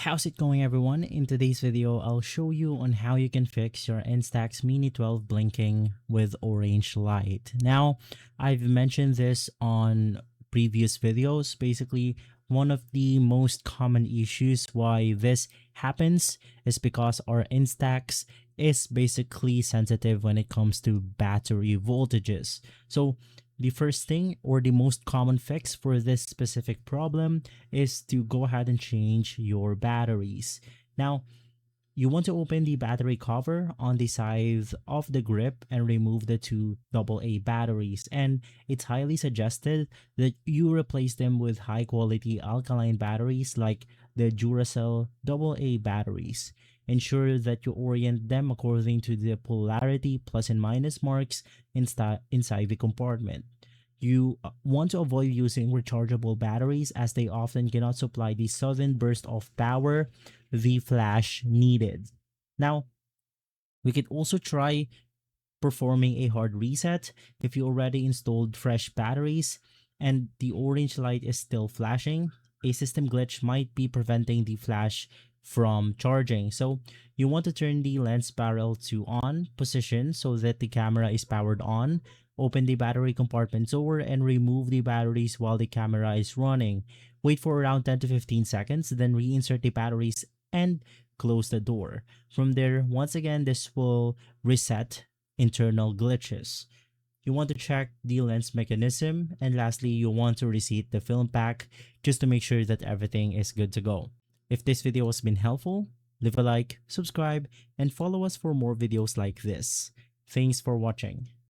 How's it going, everyone? In today's video, I'll show you on how you can fix your Instax Mini 12 blinking with orange light. Now, I've mentioned this on previous videos. Basically, one of the most common issues why this happens is because our Instax is basically sensitive when it comes to battery voltages. So the first thing or the most common fix for this specific problem is to go ahead and change your batteries. Now, you want to open the battery cover on the side of the grip and remove the two AA batteries. And it's highly suggested that you replace them with high quality alkaline batteries like the Duracell AA batteries. Ensure that you orient them according to the polarity plus and minus marks inside the compartment. You want to avoid using rechargeable batteries as they often cannot supply the sudden burst of power the flash needed. Now, we could also try performing a hard reset if you already installed fresh batteries and the orange light is still flashing. A system glitch might be preventing the flash from charging. So you want to turn the lens barrel to on position so that the camera is powered on. Open the battery compartment door and remove the batteries while the camera is running. Wait for around 10 to 15 seconds, then reinsert the batteries and close the door. From there, once again, this will reset internal glitches. You want to check the lens mechanism, and lastly, you want to reset the film pack just to make sure that everything is good to go. If this video has been helpful, leave a like, subscribe, and follow us for more videos like this. Thanks for watching.